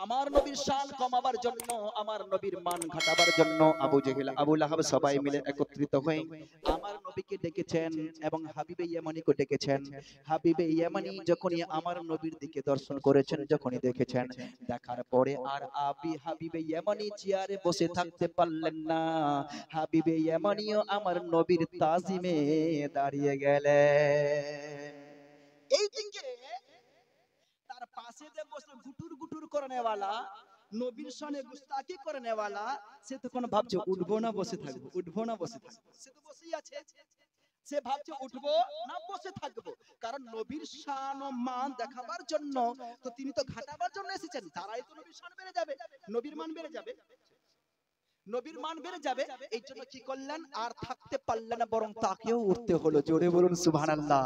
আমার নবীর শান কমাবার জন্য, আমার নবীর মান ঘটাবার জন্য আবু জেহেল, আবু লাহাব সবাই মিলে একত্রিত হয়ে আমার নবীকে ডেকেছেন এবং হাবিবে ইয়ামানিকে ডেকেছেন। হাবিবে ইয়ামানি যখনই আমার নবীর দিকে দর্শন করেছেন, যখনই দেখেছেন, দেখার পরে আর হাবিবে ইয়ামানি চেয়ারে বসে থাকতে পারলেন না। হাবিবে ইয়ামানিও আমার নবীর তাজিমে দাঁড়িয়ে গেলেন। এই দিকে তার পাশে যে বসে গুটুর গুটুর করনে वाला, নবীর শানে গুস্তাখি করনে वाला, সে তখন ভাবছে উঠবো না বসে থাকবো, উঠবো না বসে থাকবো। সে তো বসেই আছে, সে ভাবছে উঠবো না বসে থাকবো, কারণ নবীর শান ও মান দেখাবার জন্য তো তিনি তো ঘাটাবার জন্য এসেছেন। তারাই তো নবীর শান বেড়ে যাবে, নবীর মান বেড়ে যাবে, নবীর মান বেড়ে যাবে। এই জন্য কি করলেন, আর থাকতে পারলেন না, বরং তাকেও উঠতে হলো। জোরে বলুন সুবহানাল্লাহ।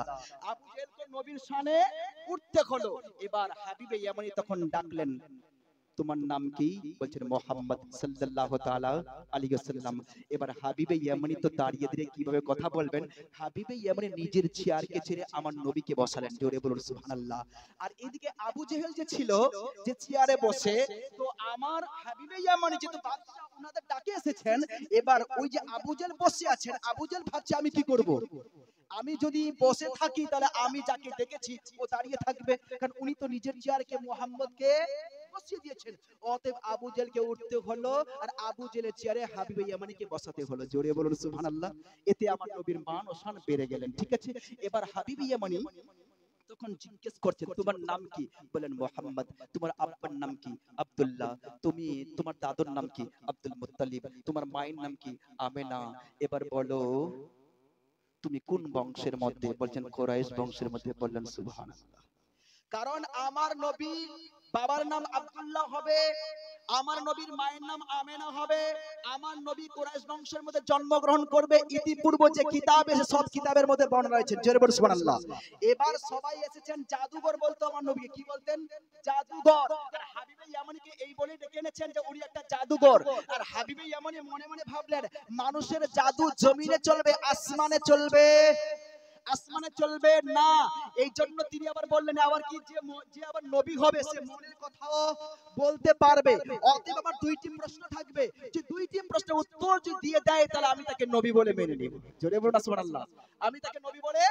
আবু জেহেল তো নবীর শানে উঠতে হলো। এবার হাবিবে ইয়ামানি তখন ডাকলেন, তোমার নাম কি? বলছেন মুহাম্মদ সাল্লাল্লাহু তাআলা আলাইহি ওয়াসাল্লাম। এবার হাবিবে ইয়ামানি তো দাঁড়িয়ে দিয়ে কিভাবে কথা বলবেন, হাবিবে ইয়ামানি নিজের চেয়ারকে ছেড়ে আমার নবীকে বসালেন। জোরে বলুন সুবহানাল্লাহ। আর এদিকে আবু জেহেল যে ছিল, যে চেয়ারে বসে, তো আমার হাবিবে ইয়ামানি যেহেতু বাদশা ওনাদের ডাকে এসেছেন, এবার ওই যে আবু জেহেল বসে আছেন, আবু জেহেল ভাবছে আমি কি করব, আমি যদি বসে থাকি তাহলে আমি যাকে ডেকেছি ও দাঁড়িয়ে থাকবে, কারণ উনি তো নিজের চেয়ারকে মুহাম্মদকে বসিয়ে দিয়েছেন। অতএব আবু জেহেলকে উঠতে হলো আর আবু জেহেলের চেয়ারে হাবিবে ইয়ামানিকে বসাতে হলো। জোরে বলুন সুবহানাল্লাহ। এতে আমার নবীর মান ও শান বেড়ে গেলেন। ঠিক আছে, এবার হাবিবে ইয়ামানি তখন জিজ্ঞেস করছেন, তোমার নাম কি? বলেন মুহাম্মদ। তোমার আব্বার নাম কি? আব্দুল্লাহ। তুমি, তোমার দাদুর নাম কি? Abdul Muttalib. তোমার মায়ের নাম কি? আমেনা। এবার বলো তুমি কোন বংশের মধ্যে? বলছেন কুরাইশ বংশের মধ্যে। বললেন সুবহানাল্লাহ। কারণ আমার নবীর বাবার নাম আব্দুল্লাহ হবে, আমার নবীর মায়ের নাম আমেনা হবে, আমার নবী কুরাইশ বংশের মধ্যে জন্মগ্রহণ করবে। ইতিপূর্বে যে কিতাব এসে সব কিতাবের মধ্যে বর্ণনা রয়েছে। জোরে বলুন সুবহানাল্লাহ। এবার সবাই এসেছেন জাদুঘর বলতো আমার নবীকে, কি বলতেন? জাদুঘর। আর হাবিবে ইয়ামানিকে এই বলে ডেকে এনেছেন যে উনি একটা জাদুঘর। আর হাবিবে ইয়ামানি মনে মনে ভাবলেন, মানুষের জাদু জমিনে চলবে, আসমানে চলবে, আসমানে চলবে না। এই জন্য তিনি আবার বললেন, আবার কি, যে আবার নবী হবে সে মনের কথাও বলতে পারবে। অতএব আমার দুইটি প্রশ্ন থাকবে, যে দুইটি প্রশ্নের উত্তর যদি দিয়ে দেয় তাহলে আমি তাকে নবী বলে মেনে নিব। জোরে বলুন সুবহানাল্লাহ। আমি তাকে নবী বলে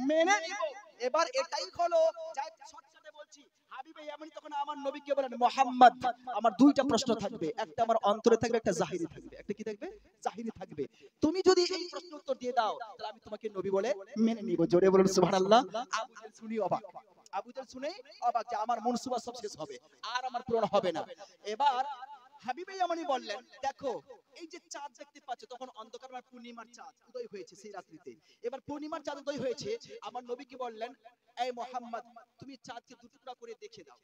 মেনে নিব। এবার এটাই হলো, যাই শর্টকাটে বলছি, হাবিবে ইয়ামানি তখন আমার নবীকে বলেন, মুহাম্মদ আমার দুইটা প্রশ্ন থাকবে, একটা আমার অন্তরে থাকবে, একটা জাহিরি থাকবে। একটা কি থাকবে? জাহিরি থাকবে। তুমি যদি এই প্রশ্নের উত্তর দিয়ে দাও তাহলে আমি তোমাকে নবী বলে মেনে নিব। জোরে বলুন সুবহানাল্লাহ। আবু জেহেল শুনি অবাক, আবু জেহেল শুনেই অবাক যে আমার মনসুবা সব শেষ হবে, আর আমার পূরণ হবে না। এবার হাবিবে ইয়ামানি বললেন, দেখো এই যে চাঁদ দেখতে পাচ্ছ, তখন অন্ধকার পূর্ণিমার চাঁদ উদয় হয়েছে সেই রাত্রিতে। এবার পূর্ণিমার চাঁদ উদয় হয়েছে, আমার নবীকে বললেন, এই মুহাম্মদ তুমি চাঁদকে দুটুকরা করে দেখে দাও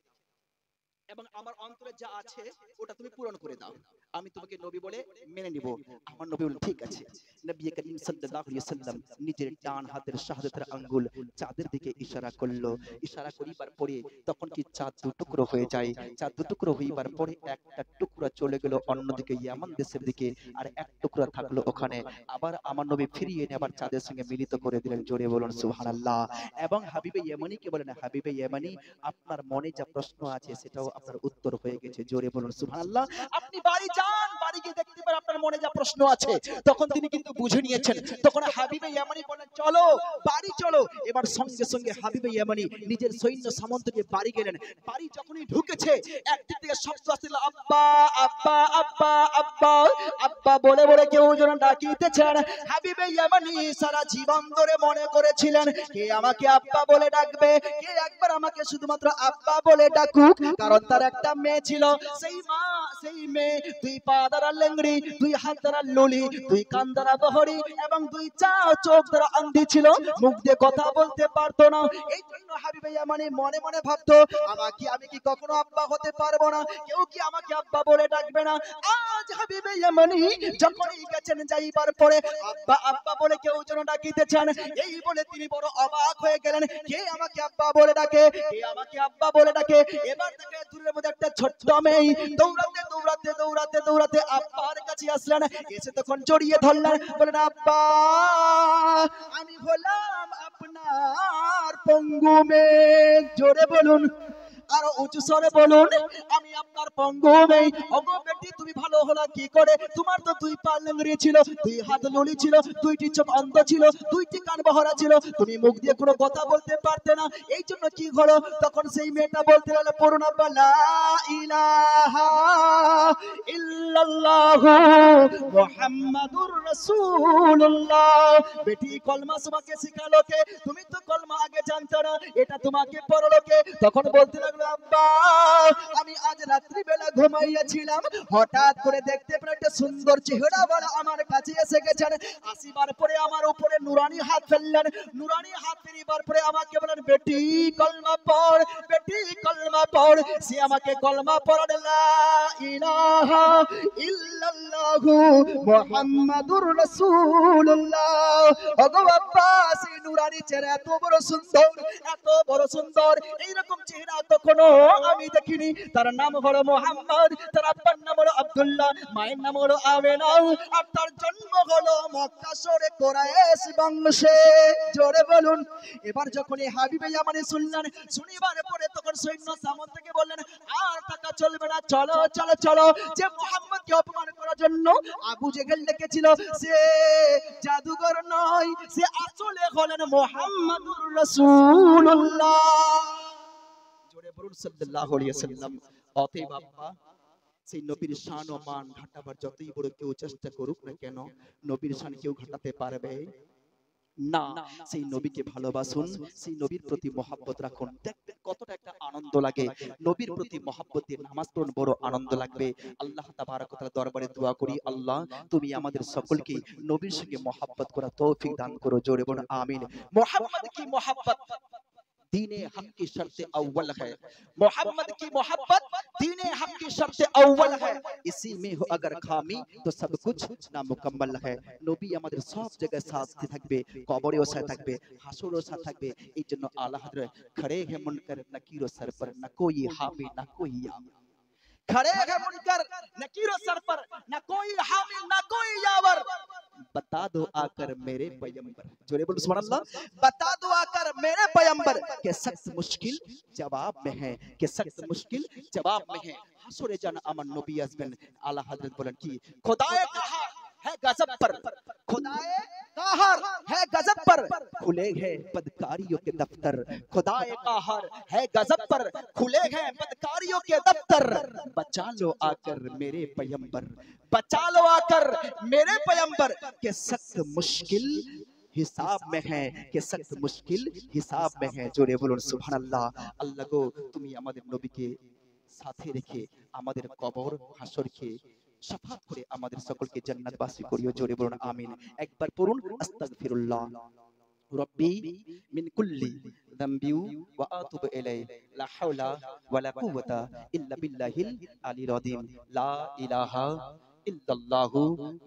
এবং আমার অন্তরে যা আছে ওটা তুমি পূরণ করে দাও, আমি তোমাকে নবী বলে মেনে নিব। আমার নবী বললেন ঠিক আছে। নবী করিম সাল্লাল্লাহু আলাইহি ওয়াসাল্লাম নিজের ডান হাতের শাহাদাতের আঙ্গুল চাঁদের দিকে ইশারা করলো। ইশারা করিবার পরে তখন কি চাঁদ দুটুকরো হয়ে যায়। চাঁদ দুটুকরো হইবার পরে একটা টুকরা চলে গেল অন্যদিকে ইয়ামান দেশের দিকে, আর এক টুকরা থাকলো ওখানে। আবার আমার নবী ফিরিয়ে এনে আবার চাঁদের সঙ্গে মিলিত করে দিলেন। জোরে বলুন সুবহানাল্লাহ। এবং হাবিবে ইয়ামানিকে বলেন, হাবিবে ইয়ামানি আপনার মনে যা প্রশ্ন আছে সেটাও আপনার উত্তর হয়ে গেছে। জোরে বলুন সুবহানাল্লাহ। আপনি বাড়ি যান, বাড়ি গিয়ে দেখতে পারেন আপনার মনে যা প্রশ্ন আছে। তখন তিনি কিন্তু বুঝে নিয়েছেন। তখন হাবিবে ইয়ামানি বলেন, চলো বাড়ি চলো। এবার সঙ্গে সঙ্গে হাবিবে ইয়ামানি নিজের সৈন্য সামন্ত নিয়ে বাড়ি গেলেন। বাড়ি যখনই ঢুকেছে একদিক থেকে শব্দ আসছিল, আব্বা আব্বা আব্বা আব্বা আব্বা বলে বলে কেউ যেন ডাকিতেছেন। হাবিবে ইয়ামানি সারা জীবন ধরে মনে করেছিলেন, কে আমাকে আব্বা বলে ডাকবে, কে একবার আমাকে শুধুমাত্র আব্বা বলে ডাকুক। কারণ তার একটা মেয়ে ছিল, সেই মা সেই মেয়ে দুই পা দ্বারা লেংড়ি, দুই হাত দ্বারা লুলি, দুই কান দ্বারা বহরি এবং দুই চোখ দ্বারা আন্ধি ছিল, মুখ দিয়ে কথা বলতে পারতো না। এই জন্য হাবিবে ইয়ামানি মনে মনে ভাবতো, আমি কি কখনো আব্বা হতে পারবো না, কেউ কি আমাকে আব্বা বলে ডাকবে না। আজ হাবিবে ইয়ামানি যখনই গেছেন, যাইবার পরে আব্বা আব্বা বলে কেউ যেন ডাকিতেছেন, এই বলে তিনি বড় অবাক হয়ে গেলেন, কে আমাকে আব্বা বলে ডাকে, কে আমাকে আব্বা বলে ডাকে। এবার থেকে দূরের মধ্যে একটা ছোট্ট মেয়ে দৌড়াতে দৌড়াতে দৌড়াতে দৌড়াতে আব্বার কাছে আসলেন। এসে তখন জড়িয়ে ধরলেন, বলেন, আব্বা আমি হলাম আপনার পঙ্গু মেয়ে। জোরে বলুন, আরো উঁচু স্বরে বলুন, আমি আপনার তোমার পঙ্গু নেই। ওগো বেটি তুমি ভালো হলা কি করে? তোমার তো দুই পা লেংড়ে ছিল, দুই হাত লুলি ছিল, দুইটি চোখ অন্ধ ছিল, দুইটি কান বহরা ছিল, তুমি মুখ দিয়ে কোনো কথা বলতে পারতে না। এই জন্য কি হলো? তখন সেই মেয়েটা বলতে লাগলো পড়ুন আব্বা লা ইলাহা ইল্লাল্লাহু মুহাম্মাদুর রাসূলুল্লাহ। বেটি কলমা তোমাকে শিখালো কে? তুমি তো কলমা আগে জানতো না, এটা তোমাকে পড়ালো কে? তখন বলতে লাগলো আব্বা আমি আজ রাত্রি বেলা ঘুমাইয়াছিলাম, হঠাৎ করে দেখতে পেলাম একটা সুন্দর চেহারা বলা আমার কাছে এসে গেছেন। আসিবার পরে আমার উপরে নুরানি হাত ফেললেন, নুরানি হাত ফেলিবার পরে আমাকে বলেন বেটি কলমা পড়, বেটি কলমা পড়। সে আমাকে কলমা পড়ালেন লা ইলাহা ইল্লাল্লাহু মুহাম্মাদুর রাসূলুল্লাহ। ওগো বাবা সেই নুরানি চেহারা এত বড় সুন্দর, এত বড় সুন্দর, এইরকম চেহারা কখনো আমি দেখিনি। তার নাম হলো মুহাম্মদ, তার আব্বার নাম হলো আব্দুল্লাহ, মায়ের নাম হলো আমেনা, আর তার জন্ম হলো মক্কা শহরে কুরাইশ বংশে। জোরে বলুন। এবার যখন এই হাবিবে ইয়ামানি শুনলেন, শুনিবার পরে তখন সৈন্য সামন থেকে বললেন আর টাকা চলবে না, চলো চলো চলো। যে মুহাম্মদকে অপমান করার জন্য আবু জেহেল ডেকেছিল, সে জাদুঘর নয়, সে আসলে হলেন মুহাম্মাদুর রাসূলুল্লাহ। জোরে বলুন সাল্লাল্লাহু আলাইহি ওয়াসাল্লাম। অতএব বাবা সেই নবীর শান ও মান ঘাটাবার যতই বড় কেউ চেষ্টা করুক না কেন, নবীর শান কেউ ঘাটাতে পারবে না। সেই নবীকে ভালোবাসুন, সেই নবীর প্রতি মহব্বত রাখুন। দেখবেন কতটা একটা আনন্দ লাগে। নবীর প্রতি মহব্বত দিয়ে নামাজ পড়ুন, বড় আনন্দ লাগবে। আল্লাহ তাবারক ওয়া তাআলার দরবারে দোয়া করি, আল্লাহ তুমি আমাদের সকলকে নবীর সঙ্গে মহব্বত করার তৌফিক দান করো। জোরে বলুন আমিন। मोहम्मद की मोहब्बत दीने हक की शर्त अव्वल है। मोहम्मद की मोहब्बत दीने हक की शर्त अव्वल है। इसी में हो अगर खामी तो सब कुछ नामुकम्मल है। নবী আমাদের সব জায়গায় সাথে থাকবে, কবরেও সাথে থাকবে, হাসরেও সাথে থাকবে। এই জন্য আলা হযরত खड़े हैं मुनकर नकीर सर पर न कोई हामी न कोई यावर। खड़े हैं मुनकर नकीर सर पर न कोई हामी न कोई यावर। बता दो आकर मेरे पैगंबर, जोरे बोलो सुभान अल्लाह। बता दो आकर मेरे पैगंबर के सख्त मुश्किल जवाब में है, के सख्त मुश्किल जवाब में है। হাসরে জান আমার নবী আসবেন। আলা হযরত বলেন কি খোদায়ে কাহার है गजब पर, खुदाए काहर है गजब पर, खुले हैं बदकारियों के दफ्तर। खुदाए काहर है गजब पर, खुले हैं बदकारियों के दफ्तर। बचा लो आकर मेरे पैगंबर, बचा लो आकर मेरे पैगंबर के सख्त मुश्किल हिसाब में है, के सख्त मुश्किल हिसाब में है। जोरे बोलুন সুবহানাল্লাহ। আল্লাহ গো তুমি আমাদের নবীকে সাথে রেখে আমাদের কবর হাসরকে শাফাত করে আমাদের সকলকে জান্নাতবাসী করিও। জোরে বলুন আমিন। একবার পড়ুন আস্তাগফিরুল্লাহ রব্বি মিন কুল্লি যামবি ওয়া আতুবু ইলাইহি লা হাওলা ওয়া লা কুওয়াতা ইল্লা বিল্লাহিল আলিয়্যিল আযীম। লা ইলাহা ইল্লাল্লাহু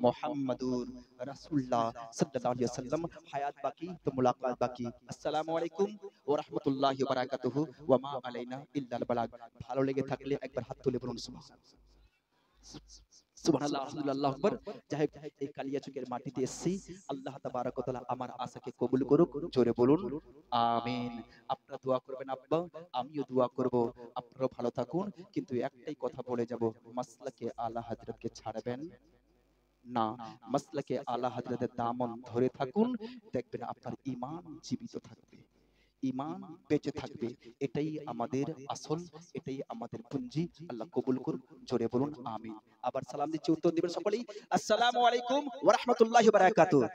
মুহাম্মাদুর রাসূলুল্লাহ সাল্লাল্লাহু আলাইহি ওয়াসাল্লাম। হায়াত বাকি তো মুলাকাত বাকি। আসসালামু আলাইকুম ওয়া রাহমাতুল্লাহি ওয়া বারাকাতুহু ওয়া মা আলাইনা ইল্লাল বালাগ। ভালো লেগে থাকলে একবার হাত তুলে বলুন সুবহানাল্লাহ আলহামদুলিল্লাহ আকবার। যাই হোক এই কালিয়াচকের মাটিতে এসেছি, আল্লাহ তাবারক ওয়া তাআলা আমার আশাকে কবুল করুক। জোরে বলুন আমিন। আপনারা দোয়া করবেন আব্বা, আমিও দোয়া করব। আপনারা ভালো থাকুন, কিন্তু একটাই কথা বলে যাব, মাসলাকে আলা হযরতকে ছাড়বেন না। মাসলাকে আলা হযরতের দামন ধরে থাকুন, দেখবেন আপনার ঈমান জীবিত থাকবে, ঈমান বেঁচে থাকবে। এটাই আমাদের আসল, এটাই আমাদের পুঁজি। আল্লাহ কবুল করুন। জোরে বলুন আমিন। আবার সালাম দিচ্ছি, উত্তর দিবেন সকলেই। আসসালামু আলাইকুম ওয়া রাহমাতুল্লাহি ওয়া বারাকাতুহু।